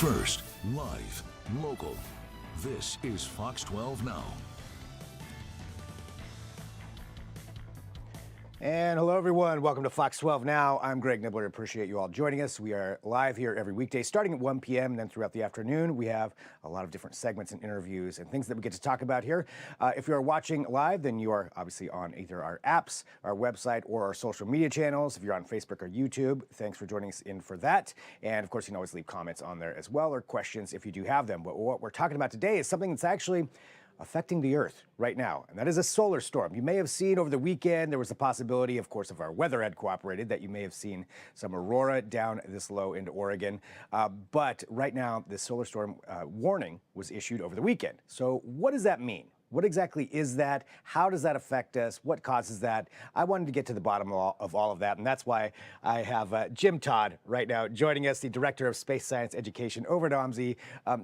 First, live, local. This is Fox 12 Now. And hello, everyone. Welcome to Fox 12 Now. I'm Greg Nibbler. Appreciate you all joining us. We are live here every weekday starting at 1 p.m. and then throughout the afternoon. We have a lot of different segments and interviews and things that we get to talk about here. If you are watching live, then you are obviously on either our apps, our website, or our social media channels. If you're on Facebook or YouTube, thanks for joining us in for that. And of course, you can always leave comments on there as well or questions if you do have them. But what we're talking about today is something that's actually affecting the Earth right now, and that is a solar storm. You may have seen over the weekend, there was a possibility, of course, if our weather had cooperated, that you may have seen some aurora down this low into Oregon. But right now, the solar storm warning was issued over the weekend. So what does that mean? What exactly is that? How does that affect us? What causes that? I wanted to get to the bottom of all of that, and that's why I have Jim Todd right now joining us, the Director of Space Science Education over at OMSI.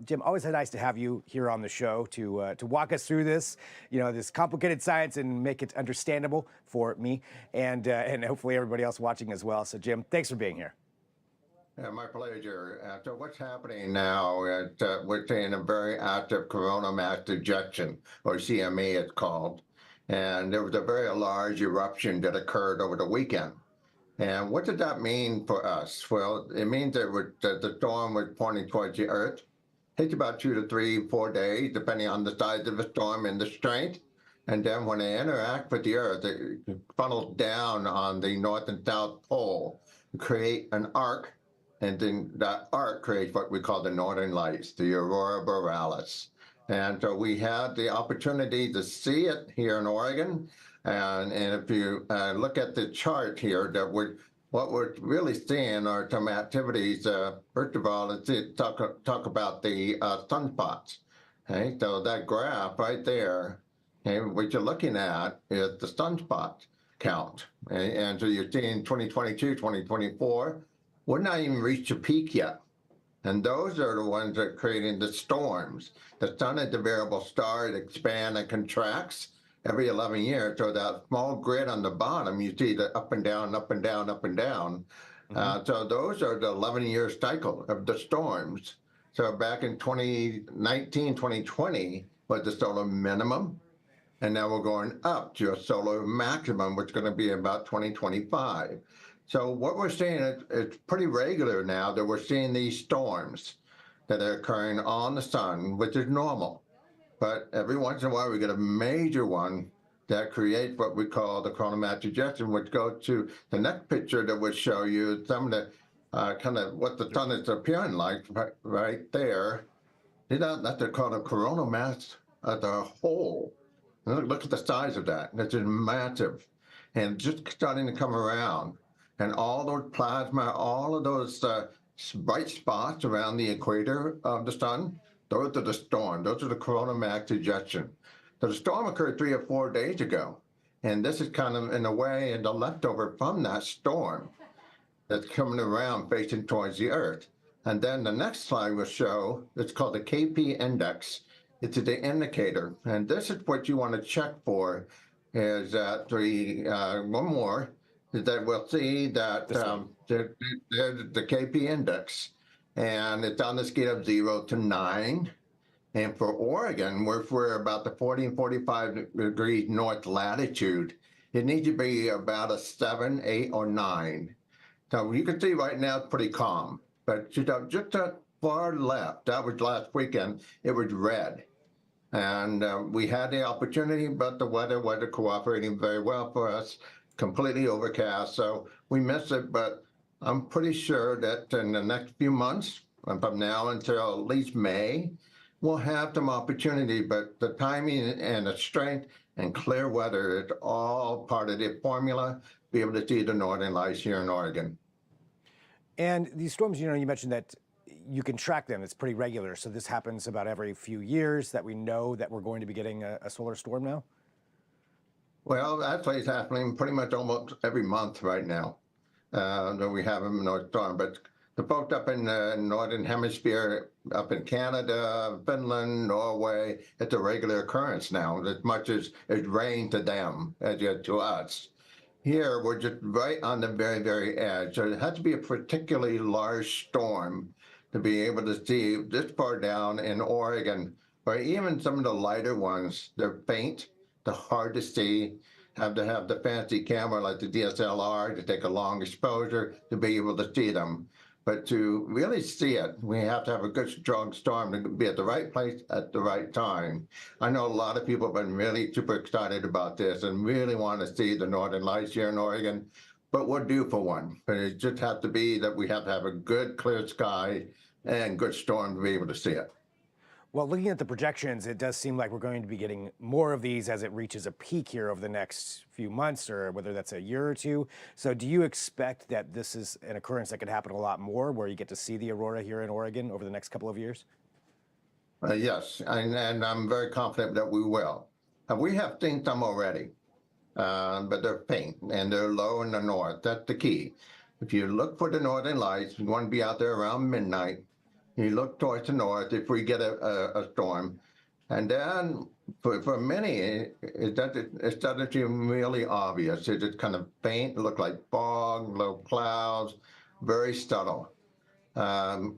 Jim, always nice to have you here on the show to walk us through this, this complicated science and make it understandable for me and hopefully everybody else watching as well. So, Jim, thanks for being here. Yeah, my pleasure. So what's happening now, we're seeing a very active coronal mass ejection, or CME it's called. And there was a very large eruption that occurred over the weekend. And what did that mean for us? Well, it means that the storm was pointing towards the Earth. Takes about 2 to 3, 4 days, depending on the size of the storm and the strength. And then when they interact with the Earth, it funnels down on the north and south pole, create an arc. And then that arc creates what we call the northern lights, the aurora borealis. And so we had the opportunity to see it here in Oregon. And if you look at the chart here, what we're really seeing are some activities. First of all, let's talk about the sunspots. Okay, so that graph right there, okay, what you're looking at is the sunspot count. Okay? And so you're seeing 2022, 2024. We're not even reached a peak yet. And those are the ones that are creating the storms. The sun is a variable star. It expands and contracts every 11 years. So that small grid on the bottom, you see the up and down, up and down, up and down. So those are the 11-year cycle of the storms. So back in 2019, 2020 was the solar minimum. And now we're going up to a solar maximum, which is going to be about 2025. So what we're seeing is it's pretty regular now that we're seeing these storms that are occurring on the sun, which is normal. But every once in a while, we get a major one that creates what we call the coronal mass ejection, which goes to the next picture that would show you some of the kind of what the sun is appearing like right there. That's called a coronal mass as a whole. Look at the size of that. It's just massive and just starting to come around. And all those plasma, all of those bright spots around the equator of the sun, those are the storm. Those are the coronal mass ejection. So the storm occurred 3 or 4 days ago. And this is kind of, in a way, the leftover from that storm that's coming around facing towards the Earth. And then the next slide will show, it's called the KP index. It's the indicator. And this is what you want to check for, is that one more, is that we'll see that there's the KP index, and it's on the scale of 0 to 9. And for Oregon, we're about the 40 and 45 degrees north latitude. It needs to be about a 7, 8, or 9. So you can see right now it's pretty calm. But just to far left, that was last weekend, it was red. And we had the opportunity, but the weather wasn't cooperating very well for us. Completely overcast, so we missed it, but I'm pretty sure that in the next few months, from now until at least May, we'll have some opportunity, but the timing and the strength and clear weather is all part of the formula, be able to see the northern lights here in Oregon. And these storms, you mentioned that you can track them. It's pretty regular, so this happens about every few years that we know that we're going to be getting a solar storm now? Well, actually, it's happening pretty much almost every month right now that we have a north storm. But the folks up in the northern hemisphere, up in Canada, Finland, Norway, it's a regular occurrence now, as much as it's rain to them as to us. Here, we're just right on the very, very edge. So it has to be a particularly large storm to be able to see this far down in Oregon, or even some of the lighter ones. They're faint, they're hard to see, have to have the fancy camera like the DSLR to take a long exposure to be able to see them. But to really see it, we have to have a good, strong storm to be at the right place at the right time. I know a lot of people have been really super excited about this and really want to see the Northern Lights here in Oregon, but we're due for one. But it just has to be that we have to have a good, clear sky and good storm to be able to see it. Well, looking at the projections, it does seem like we're going to be getting more of these as it reaches a peak here over the next few months, or whether that's a year or two. So do you expect that this is an occurrence that could happen a lot more, where you get to see the aurora here in Oregon over the next couple of years? Yes, and I'm very confident that we will. We have seen some already, but they're faint and they're low in the north. That's the key. If you look for the northern lights, you want to be out there around midnight. You look towards the north if we get a storm. And then for many, it doesn't seem really obvious. It's just kind of faint, look like fog, low clouds, very subtle. And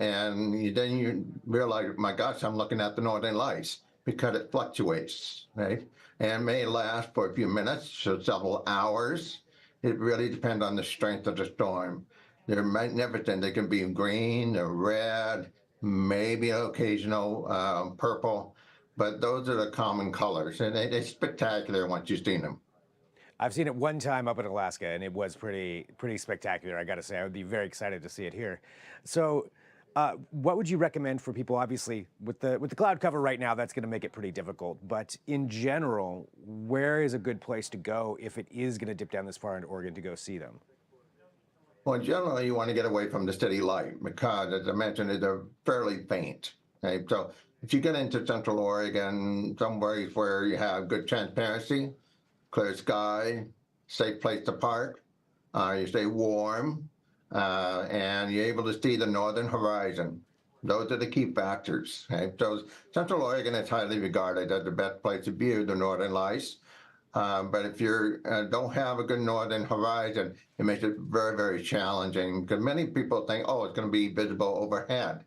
then you realize, my gosh, I'm looking at the northern lights, because it fluctuates, right? And may last for a few minutes or several hours. It really depends on the strength of the storm. They're magnificent. They can be green or red, maybe an occasional purple, but those are the common colors, and they're spectacular once you've seen them. I've seen it one time up in Alaska, and it was pretty spectacular. I got to say, I would be very excited to see it here. So, what would you recommend for people? Obviously, with the cloud cover right now, that's going to make it pretty difficult. But in general, where is a good place to go if it is going to dip down this far into Oregon to go see them? Well, generally, you want to get away from the city light because, as I mentioned, they're fairly faint. Okay? So if you get into Central Oregon, somewhere where you have good transparency, clear sky, safe place to park, you stay warm, and you're able to see the northern horizon. Those are the key factors. Okay? So Central Oregon is highly regarded as the best place to view the northern lights. But if you don't have a good northern horizon, it makes it very, very challenging, because many people think, oh, it's going to be visible overhead.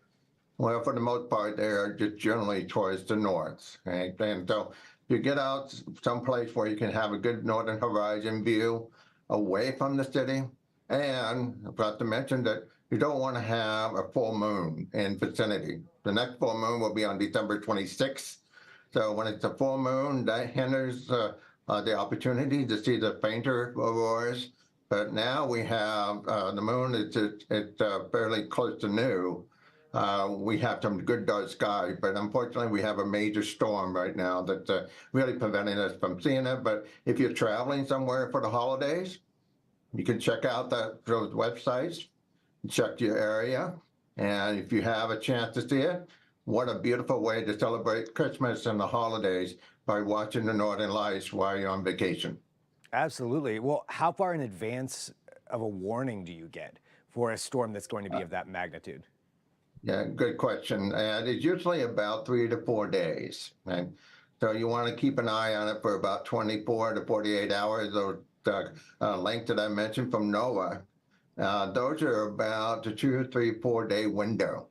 Well, for the most part, they're just generally towards the north. Right? And so you get out someplace where you can have a good northern horizon view away from the city. And I forgot to mention that you don't want to have a full moon in vicinity. The next full moon will be on December 26th. So when it's a full moon, that hinders the opportunity to see the fainter auroras. But now we have the moon, it's fairly close to new. We have some good dark sky, but unfortunately we have a major storm right now that's really preventing us from seeing it. But if you're traveling somewhere for the holidays, you can check out those websites, check your area, and if you have a chance to see it, what a beautiful way to celebrate Christmas and the holidays by watching the northern lights while you're on vacation. Absolutely. Well, how far in advance of a warning do you get for a storm that's going to be of that magnitude? Yeah, good question. And it's usually about 3 to 4 days. Right? So you want to keep an eye on it for about 24 to 48 hours. Those length that I mentioned from NOAA, those are about a 2, 3, 4 day window.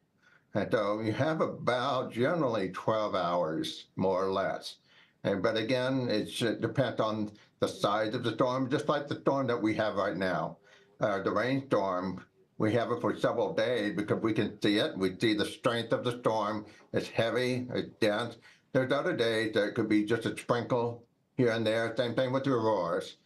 And so you have about generally 12 hours, more or less. But again, it depends on the size of the storm, just like the storm that we have right now. The rainstorm, we have it for several days because we can see it. We see the strength of the storm. It's heavy, it's dense. There's other days that it could be just a sprinkle here and there. Same thing with the auroras.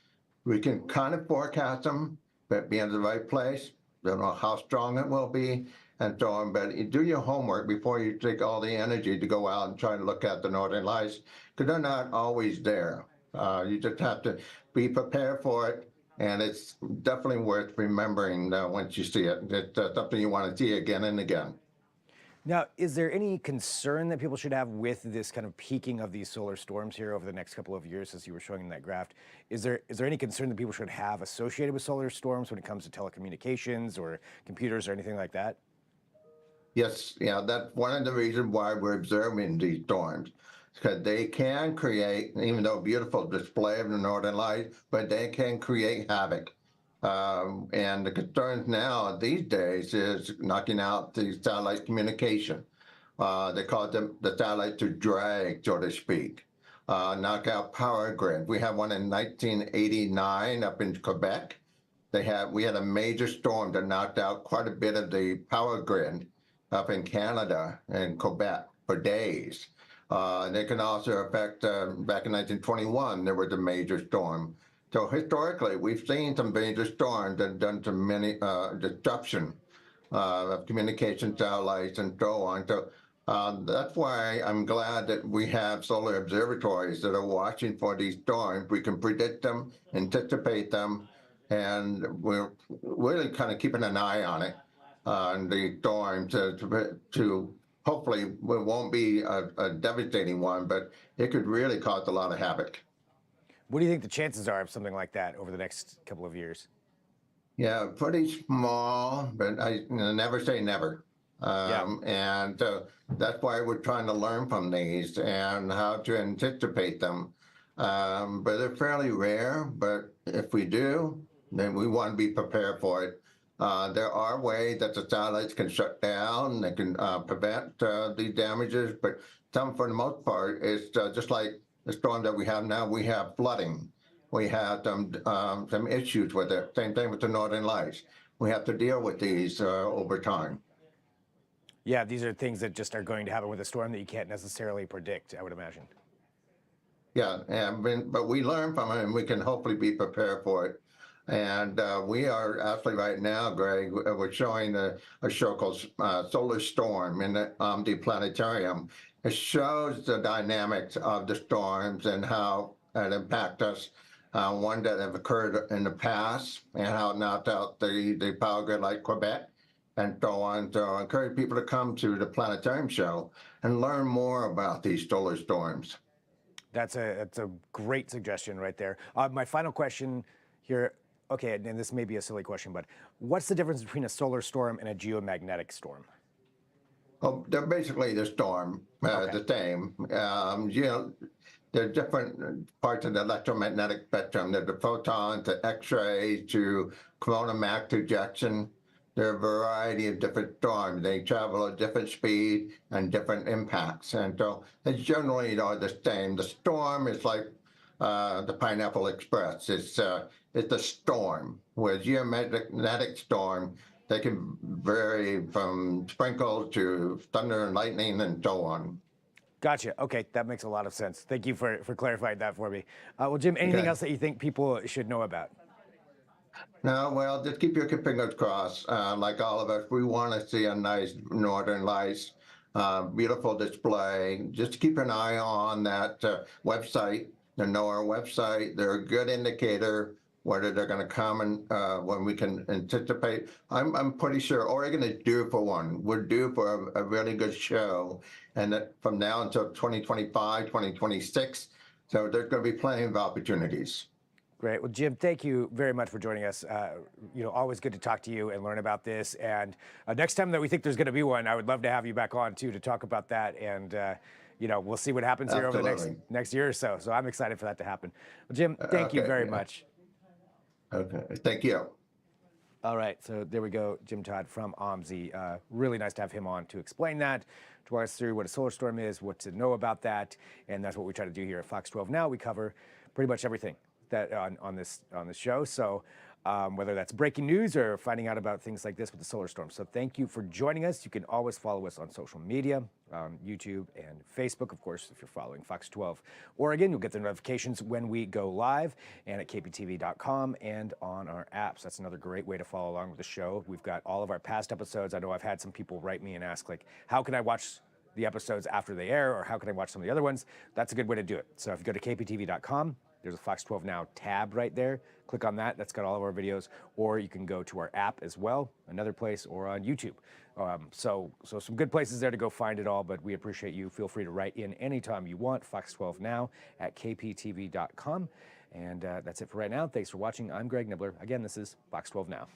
We can kind of forecast them, but be in the right place. Don't know how strong it will be, and so on. But you do your homework before you take all the energy to go out and try to look at the northern lights, because they're not always there. You just have to be prepared for it, and it's definitely worth remembering once you see it. It's something you want to see again and again. Now, is there any concern that people should have with this kind of peaking of these solar storms here over the next couple of years, as you were showing in that graph? Is there any concern that people should have associated with solar storms when it comes to telecommunications or computers or anything like that? Yes, yeah, that's one of the reasons why we're observing these storms, because they can create, even though beautiful display of the northern lights, but they can create havoc. And the concerns now these days is knocking out the satellite communication. They call them the satellite to drag, so to speak. Knock out power grid. We had one in 1989 up in Quebec. We had a major storm that knocked out quite a bit of the power grid up in Canada and Quebec for days. They can also affect, back in 1921, there was a major storm. So historically, we've seen some major storms that have done some many disruption of communication satellites and so on. So that's why I'm glad that we have solar observatories that are watching for these storms. We can predict them, anticipate them, and we're really kind of keeping an eye on it, on the storm to hopefully it won't be a devastating one, but it could really cause a lot of havoc. What do you think the chances are of something like that over the next couple of years? Yeah, pretty small, but I never say never. Yeah. And that's why we're trying to learn from these and how to anticipate them. But they're fairly rare, but if we do, then we want to be prepared for it. There are ways that the satellites can shut down, they can prevent these damages, but for the most part, it's just like the storm that we have now, we have flooding. We have some issues with it. Same thing with the Northern Lights. We have to deal with these over time. Yeah, these are things that just are going to happen with a storm that you can't necessarily predict, I would imagine. Yeah, but we learn from it, and we can hopefully be prepared for it. And we are actually right now, Greg, we're showing a show called Solar Storm in the planetarium. It shows the dynamics of the storms and how it impact us. One that have occurred in the past and how it knocked out the power grid like Quebec and so on. So I encourage people to come to the planetarium show and learn more about these solar storms. That's a great suggestion right there. My final question here, okay, and this may be a silly question, but what's the difference between a solar storm and a geomagnetic storm? Oh, they're basically the storm, the same. There are different parts of the electromagnetic spectrum. There's the photons, the X-rays, to coronal mass ejection. There are a variety of different storms. They travel at different speed and different impacts. And so they generally are the same. The storm is like the Pineapple Express. It's a storm, where geomagnetic storm, they can vary from sprinkles to thunder and lightning and so on. Gotcha. Okay, that makes a lot of sense. Thank you for clarifying that for me. Well, Jim, anything else that you think people should know about? No, well, just keep your fingers crossed. Like all of us, we want to see a nice Northern Lights, beautiful display. Just keep an eye on that website, the NOAA website. They're a good indicator whether they're going to come and when we can anticipate. I'm pretty sure Oregon is due for one. We're due for a really good show, and that from now until 2025, 2026. So there's going to be plenty of opportunities. Great. Well, Jim, thank you very much for joining us. Always good to talk to you and learn about this. And next time that we think there's going to be one, I would love to have you back on too to talk about that. And we'll see what happens here over the next year or so. So I'm excited for that to happen. Well, Jim, thank you very much. Okay. Thank you. All right. So there we go. Jim Todd from OMSI. Really nice to have him on to explain that, to walk us through what a solar storm is, what to know about that. And that's what we try to do here at Fox 12 Now. We cover pretty much everything that on this show. So whether that's breaking news or finding out about things like this with the solar storm. So thank you for joining us. You can always follow us on social media, YouTube and Facebook. Of course, if you're following Fox 12 Oregon, you'll get the notifications when we go live, and at kptv.com and on our apps. That's another great way to follow along with the show. We've got all of our past episodes. I know I've had some people write me and ask, like, how can I watch the episodes after they air, or how can I watch some of the other ones? That's a good way to do it. So if you go to kptv.com, there's a Fox 12 Now tab right there. Click on that. That's got all of our videos. Or you can go to our app as well, another place, or on YouTube. So some good places there to go find it all, but we appreciate you. Feel free to write in anytime you want, Fox 12 Now at kptv.com. And that's it for right now. Thanks for watching. I'm Greg Nibbler. Again, this is Fox 12 Now.